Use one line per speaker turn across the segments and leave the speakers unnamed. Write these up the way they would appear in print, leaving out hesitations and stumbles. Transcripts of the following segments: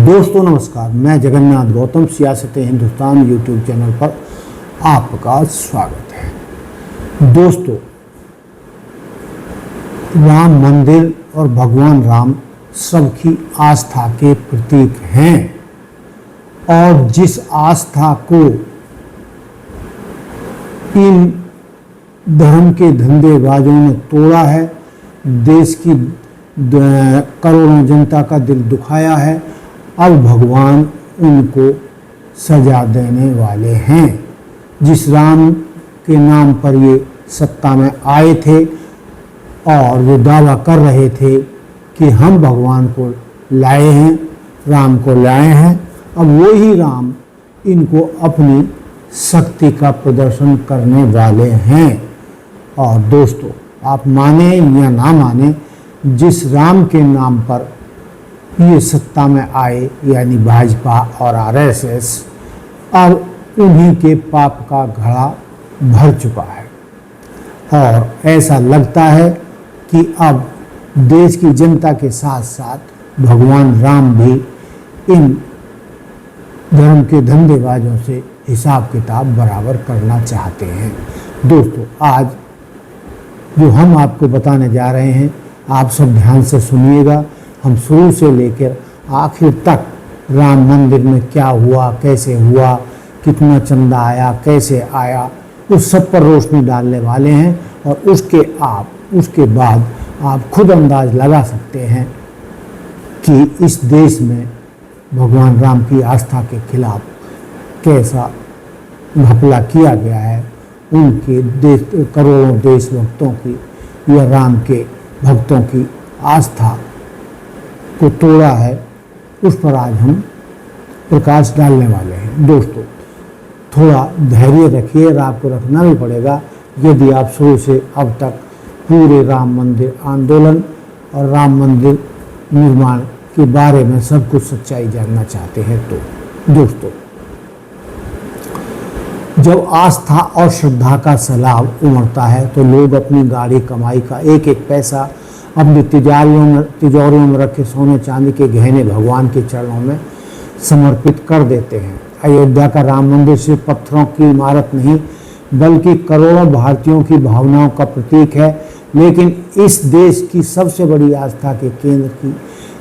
दोस्तों नमस्कार, मैं जगन्नाथ गौतम सियासत हिंदुस्तान यूट्यूब चैनल पर आपका स्वागत है। दोस्तों, राम मंदिर और भगवान राम सबकी आस्था के प्रतीक हैं और जिस आस्था को इन धर्म के धंधेबाजों ने तोड़ा है, देश की करोड़ों जनता का दिल दुखाया है, अब भगवान उनको सजा देने वाले हैं। जिस राम के नाम पर ये सत्ता में आए थे और वो दावा कर रहे थे कि हम भगवान को लाए हैं, राम को लाए हैं, अब वही राम इनको अपनी शक्ति का प्रदर्शन करने वाले हैं। और दोस्तों, आप माने या ना माने, जिस राम के नाम पर ये सत्ता में आए यानी भाजपा और आरएसएस, अब उन्हीं के पाप का घड़ा भर चुका है और ऐसा लगता है कि अब देश की जनता के साथ साथ भगवान राम भी इन धर्म के धंधेबाजों से हिसाब किताब बराबर करना चाहते हैं। दोस्तों, आज जो हम आपको बताने जा रहे हैं, आप सब ध्यान से सुनिएगा। हम शुरू से लेकर आखिर तक राम मंदिर में क्या हुआ, कैसे हुआ, कितना चंदा आया, कैसे आया, उस सब पर रोशनी डालने वाले हैं और उसके बाद आप खुद अंदाज लगा सकते हैं कि इस देश में भगवान राम की आस्था के खिलाफ कैसा घपला किया गया है। उनके करोड़ों देशभक्तों की या राम के भक्तों की आस्था को तोड़ा है, उस पर आज हम प्रकाश डालने वाले हैं। दोस्तों, थोड़ा धैर्य रखिए और आपको रखना भी पड़ेगा यदि आप शुरू से अब तक पूरे राम मंदिर आंदोलन और राम मंदिर निर्माण के बारे में सब कुछ सच्चाई जानना चाहते हैं। तो दोस्तों, जब आस्था और श्रद्धा का सैलाब उमड़ता है तो लोग अपनी गाढ़ी कमाई का एक एक पैसा अपनी तिजोरियों में रखे सोने चांदी के गहने भगवान के चरणों में समर्पित कर देते हैं। अयोध्या का राम मंदिर सिर्फ पत्थरों की इमारत नहीं बल्कि करोड़ों भारतीयों की भावनाओं का प्रतीक है। लेकिन इस देश की सबसे बड़ी आस्था के केंद्र की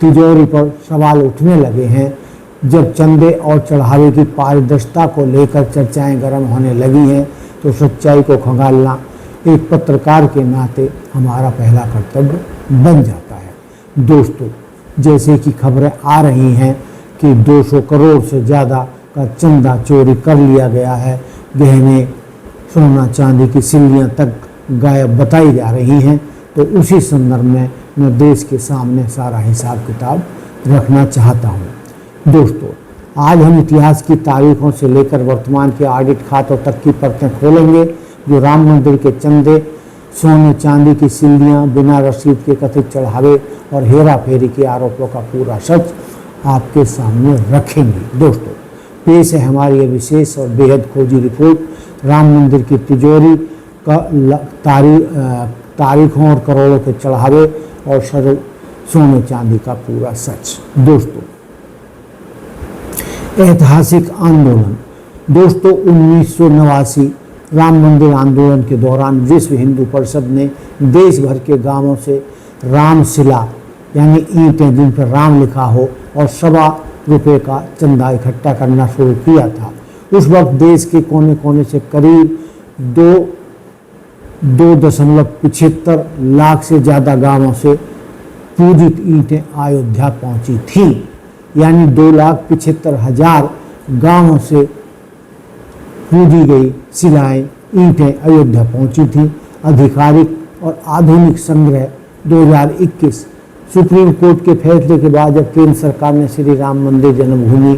तिजोरी पर सवाल उठने लगे हैं। जब चंदे और चढ़ावे की पारदर्शिता को लेकर चर्चाएं गर्म होने लगी हैं तो सच्चाई को खंगालना एक पत्रकार के नाते हमारा पहला कर्तव्य बन जाता है। दोस्तों, जैसे कि खबरें आ रही हैं कि 200 करोड़ से ज़्यादा का चंदा चोरी कर लिया गया है, गहने, सोना चांदी की सिल्लियाँ तक गायब बताई जा रही हैं, तो उसी संदर्भ में मैं देश के सामने सारा हिसाब किताब रखना चाहता हूँ। दोस्तों, आज हम इतिहास की तारीखों से लेकर वर्तमान के ऑडिट खातों तक की परतें खोलेंगे जो राम मंदिर के चंदे, सोने चांदी की सिल्लियाँ, बिना रसीद के कथित चढ़ावे और हेरा फेरी के आरोपों का पूरा सच आपके सामने रखेंगे। दोस्तों, पेश है हमारी ये विशेष और बेहद खोजी रिपोर्ट, राम मंदिर की तिजोरी का तारीखों और करोड़ों के चढ़ावे और सोने चांदी का पूरा सच। दोस्तों, ऐतिहासिक आंदोलन। दोस्तों, 1989 राम मंदिर आंदोलन के दौरान विश्व हिंदू परिषद ने देश भर के गांवों से रामशिला यानी ईंटें जिन पर राम लिखा हो और ₹1.25 का चंदा इकट्ठा करना शुरू किया था। उस वक्त देश के कोने कोने से करीब 2.75 लाख से ज़्यादा गांवों से पूजित ईंटें अयोध्या पहुंची थी, यानी 2,75,000 गांवों से पूजी गई शिलाएं, ईंटें अयोध्या पहुंची थी। आधिकारिक और आधुनिक संग्रह 2021 सुप्रीम कोर्ट के फैसले के बाद जब केंद्र सरकार ने श्री राम मंदिर जन्मभूमि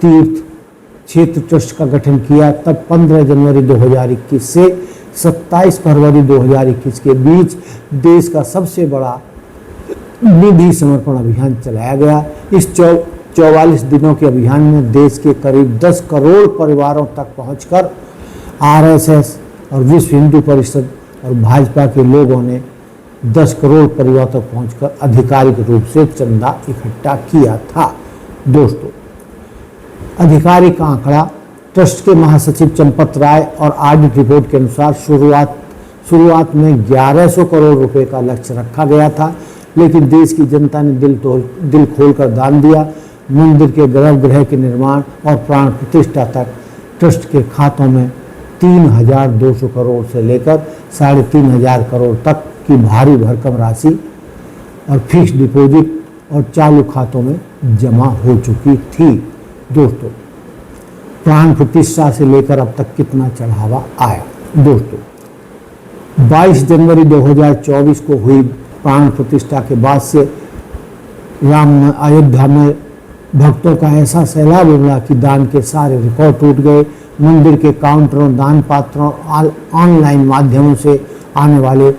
तीर्थ क्षेत्र ट्रस्ट का गठन किया, तब 15 जनवरी 2021 से 27 फरवरी 2021 के बीच देश का सबसे बड़ा निधि समर्पण अभियान चलाया गया। इस 44 दिनों के अभियान में देश के करीब 10 करोड़ परिवारों तक पहुंचकर आरएसएस और विश्व हिंदू परिषद और भाजपा के लोगों ने 10 करोड़ परिवार तक पहुंचकर आधिकारिक रूप से चंदा इकट्ठा किया था। दोस्तों, आधिकारिक आंकड़ा ट्रस्ट के महासचिव चंपत राय और ऑडिट रिपोर्ट के अनुसार शुरुआत में 1100 करोड़ रुपए का लक्ष्य रखा गया था, लेकिन देश की जनता ने दिल खोलकर दान दिया। मंदिर के गर्भगृह के निर्माण और प्राण प्रतिष्ठा तक ट्रस्ट के खातों में 3200 करोड़ से लेकर 3500 करोड़ तक की भारी भरकम राशि और फिक्स डिपॉजिट और चालू खातों में जमा हो चुकी थी। दोस्तों, प्राण प्रतिष्ठा से लेकर अब तक कितना चढ़ावा आया? दोस्तों, 22 जनवरी 2024 को हुई प्राण प्रतिष्ठा के बाद से अयोध्या में भक्तों का ऐसा सैलाब उमड़ा कि दान के सारे रिकॉर्ड टूट गए। मंदिर के काउंटरों, दान पात्रों, ऑनलाइन माध्यमों से आने वाले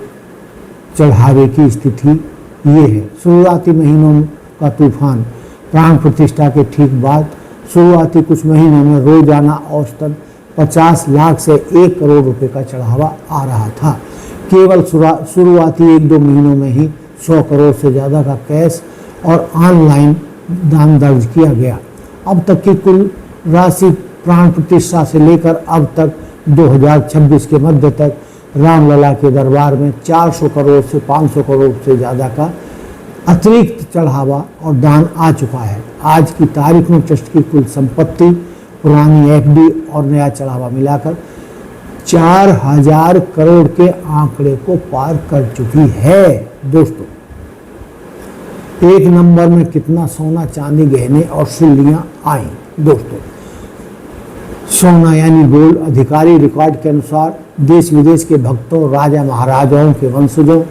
चढ़ावे की स्थिति ये है। शुरुआती महीनों का तूफान। प्राण प्रतिष्ठा के ठीक बाद शुरुआती कुछ महीनों में रोजाना औसतन 50 लाख से 1 करोड़ रुपए का चढ़ावा आ रहा था। केवल शुरुआती 1-2 महीनों में ही 100 करोड़ से ज़्यादा का कैश और ऑनलाइन दान दर्ज किया गया। अब तक की कुल राशि प्राण प्रतिष्ठा से लेकर अब तक 2026 के मध्य तक रामलला के दरबार में 400 करोड़ से 500 करोड़ से ज़्यादा का अतिरिक्त चढ़ावा और दान आ चुका है। आज की तारीख में ट्रस्ट की कुल संपत्ति, पुरानी एफडी और नया चढ़ावा मिलाकर 4000 करोड़ के आंकड़े को पार कर चुकी है। दोस्तों, एक नंबर में कितना सोना, चांदी, गहने और सिल्लियां आई? दोस्तों, सोना यानी गोल्ड, आधिकारिक रिकॉर्ड के अनुसार देश विदेश के भक्तों, राजा महाराजाओं के वंशजों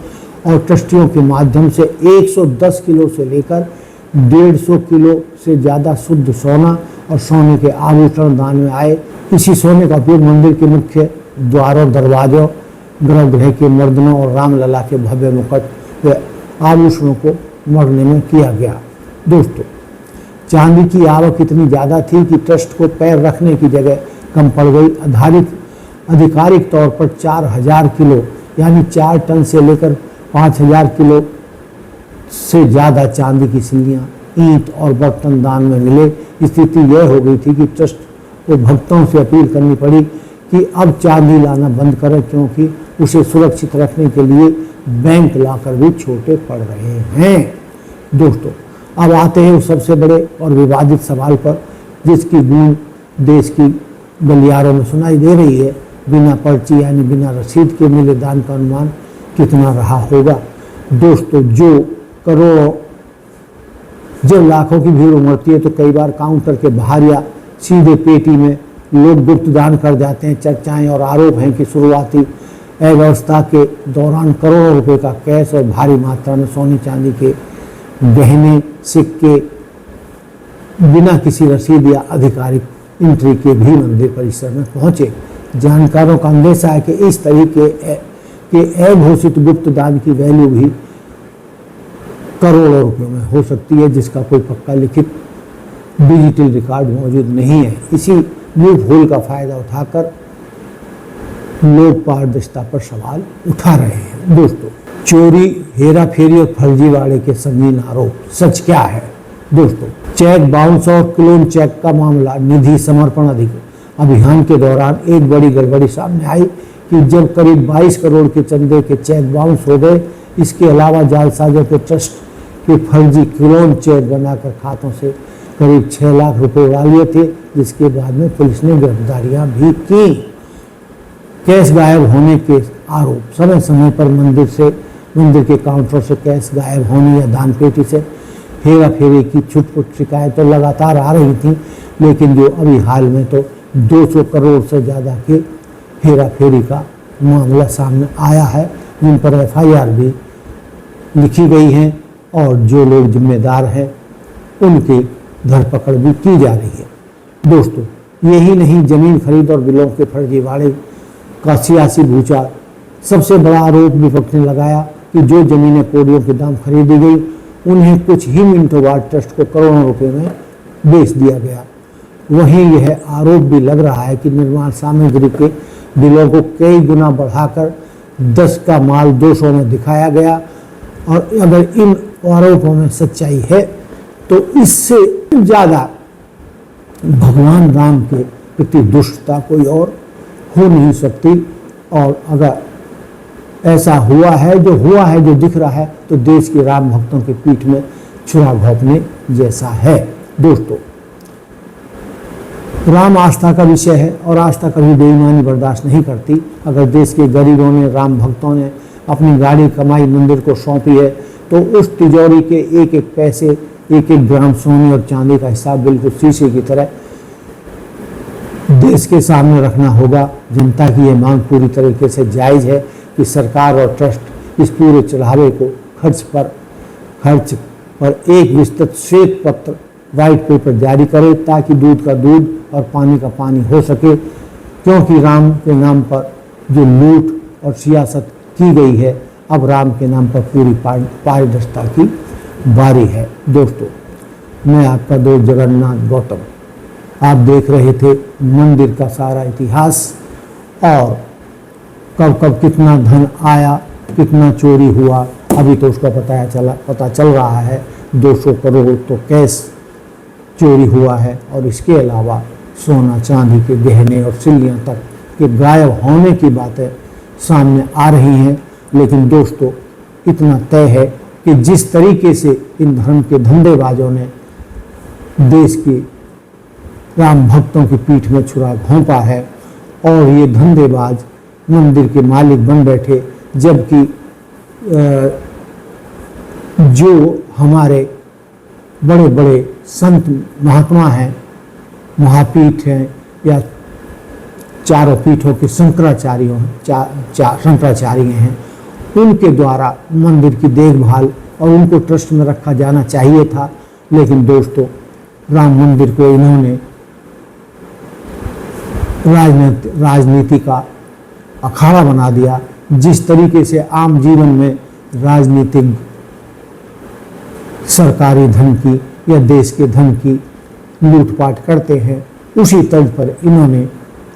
और ट्रस्टियों के माध्यम से 110 किलो से लेकर 150 किलो से ज़्यादा शुद्ध सोना और सोने के आभूषण दान में आए। इसी सोने का उपयोग मंदिर के मुख्य द्वारों, दरवाजों, गर्भगृह के मर्दनों और रामलला के भव्य मुकुट व आभूषणों को मढ़ने में किया गया। दोस्तों, चांदी की आवक इतनी ज़्यादा थी कि ट्रस्ट को पैर रखने की जगह कम पड़ गई। आधिकारिक तौर पर 4000 किलो यानी 4 टन से लेकर 5000 किलो से ज़्यादा चांदी की सिल्लियाँ, ईंट और बर्तन दान में मिले। स्थिति यह हो गई थी कि ट्रस्ट को भक्तों से अपील करनी पड़ी कि अब चांदी लाना बंद करें, क्योंकि उसे सुरक्षित रखने के लिए बैंक लाकर भी छोटे पड़ रहे हैं। दोस्तों, अब आते हैं उस सबसे बड़े और विवादित सवाल पर जिसकी गूंज देश की गलियारों में सुनाई दे रही है। बिना पर्ची यानी बिना रसीद के मिले दान का अनुमान कितना रहा होगा? दोस्तों, जब लाखों की भीड़ उमड़ती है तो कई बार काउंटर के बाहर या सीधे पेटी में लोग गुप्त दान कर जाते हैं। चर्चाएं और आरोप हैं कि शुरुआती अव्यवस्था के दौरान करोड़ों रुपए का कैश और भारी मात्रा में सोने चांदी के गहने, सिक्के बिना किसी रसीद या आधिकारिक एंट्री के भी मंदिर परिसर में पहुंचे। जानकारों का अंदेशा है कि इस तरीके के अघोषित गुप्त दान की वैल्यू भी करोड़ों रुपयों में हो सकती है, जिसका कोई पक्का लिखित डिजिटल रिकॉर्ड मौजूद नहीं है। इसी लूप होल का फायदा उठाकर लोग पारदर्शिता पर सवाल उठा रहे हैं। दोस्तों, चोरी, हेरा फेरी और फर्जीवाड़े के संगीन आरोप, सच क्या है? दोस्तों, चेक बाउंस और क्लोन चेक का मामला। निधि समर्पण अभियान के दौरान एक बड़ी गड़बड़ी सामने आई कि जब करीब 22 करोड़ के चंदे के चेक बाउंस हो गए। इसके अलावा जालसाजों के ट्रस्ट के फर्जी क्लोन चेक बनाकर खातों से करीब 6 लाख रुपए उड़ा लिए थे, जिसके बाद में पुलिस ने गिरफ्तारियां भी की। कैश गायब होने के आरोप। समय समय पर मंदिर के काउंटर से कैश गायब होने या दान पेटी से हेरा फेरी की छुटपुट शिकायतें लगातार आ रही थी, लेकिन जो अभी हाल में तो 200 करोड़ से ज़्यादा के हेरा फेरी का मामला सामने आया है, जिन पर FIR भी लिखी गई है और जो लोग जिम्मेदार हैं उनकी धरपकड़ भी की जा रही है। दोस्तों, यही नहीं, जमीन खरीद और बिलों के फर्जीवाड़े का सियासी भूचाल। सबसे बड़ा आरोप विपक्ष ने लगाया कि जो जमीनें कोडियों के दाम खरीदी गई, उन्हें कुछ ही मिनटों बाद ट्रस्ट को करोड़ों रुपए में बेच दिया गया। वहीं यह आरोप भी लग रहा है कि निर्माण सामग्री के बिलों को कई गुना बढ़ाकर 10 का माल 200 में दिखाया गया। और अगर इन आरोपों में सच्चाई है तो इससे ज़्यादा भगवान राम के प्रति दुष्टता कोई और हो नहीं सकती। और अगर ऐसा हुआ है, जो दिख रहा है, तो देश के राम भक्तों के पीठ में छुरा घोंपने जैसा है। दोस्तों, राम आस्था का विषय है और आस्था कभी बेईमानी बर्दाश्त नहीं करती। अगर देश के गरीबों ने, राम भक्तों ने अपनी गाड़ी कमाई मंदिर को सौंपी है, तो उस तिजोरी के एक एक पैसे, एक एक ग्राम सोने और चांदी का हिसाब बिल्कुल शीशे की तरह देश के सामने रखना होगा। जनता की ये मांग पूरी तरीके से जायज़ है कि सरकार और ट्रस्ट इस पूरे चढ़ावे को खर्च पर एक विस्तृत श्वेत पत्र, वाइट पेपर जारी करे, ताकि दूध का दूध और पानी का पानी हो सके। क्योंकि राम के नाम पर जो लूट और सियासत की गई है, अब राम के नाम पर पूरी पारदर्शिता की बारी है। दोस्तों, मैं आपका दोस्त जगन्नाथ गौतम, आप देख रहे थे मंदिर का सारा इतिहास और कब कब कितना धन आया, कितना चोरी हुआ, अभी तो उसका पता चल रहा है। 200 करोड़ तो कैश चोरी हुआ है और इसके अलावा सोना चांदी के गहने और सिल्लियाँ तक के गायब होने की बातें सामने आ रही हैं। लेकिन दोस्तों, इतना तय है कि जिस तरीके से इन धर्म के धंधेबाजों ने देश की राम भक्तों की पीठ में छुरा घोंपा है और ये धंधेबाज मंदिर के मालिक बन बैठे, जबकि जो हमारे बड़े बड़े संत महात्मा हैं, महापीठ हैं या चारों पीठों के शंकराचार्य हैं, उनके द्वारा मंदिर की देखभाल और उनको ट्रस्ट में रखा जाना चाहिए था। लेकिन दोस्तों, राम मंदिर को इन्होंने राजनीति का अखाड़ा बना दिया। जिस तरीके से आम जीवन में राजनीतिक सरकारी धन की या देश के धन की लूटपाट करते हैं, उसी तर्ज पर इन्होंने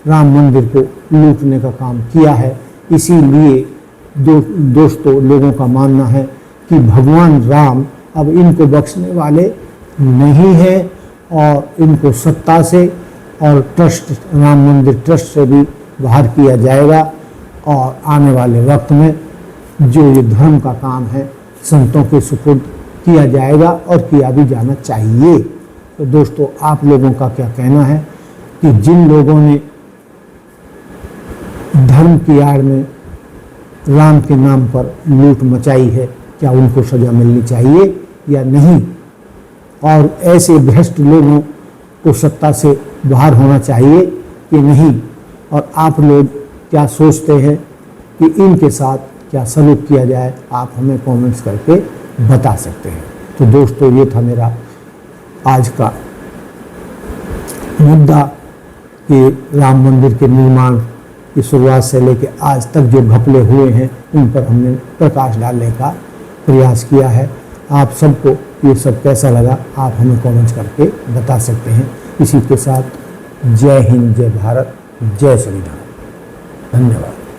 राम मंदिर को लूटने का काम किया है। इसीलिए दोस्तों, लोगों का मानना है कि भगवान राम अब इनको बख्शने वाले नहीं है और इनको सत्ता से और ट्रस्ट, राम मंदिर ट्रस्ट से भी बाहर किया जाएगा। और आने वाले वक्त में जो ये धर्म का काम है, संतों के सुपुर्द किया जाएगा और किया भी जाना चाहिए। तो दोस्तों, आप लोगों का क्या कहना है कि जिन लोगों ने धर्म की आड़ में राम के नाम पर लूट मचाई है, क्या उनको सजा मिलनी चाहिए या नहीं? और ऐसे भ्रष्ट लोगों को सत्ता से बाहर होना चाहिए कि नहीं? और आप लोग क्या सोचते हैं कि इनके साथ क्या सलूक किया जाए? आप हमें कमेंट्स करके बता सकते हैं। तो दोस्तों, ये था मेरा आज का मुद्दा कि राम मंदिर के निर्माण की शुरुआत से लेकर आज तक जो घपले हुए हैं, उन पर हमने प्रकाश डालने का प्रयास किया है। आप सबको ये सब कैसा लगा, आप हमें कमेंट्स करके बता सकते हैं। इसी के साथ जय हिंद, जय भारत, जय श्री राम। धन्यवाद।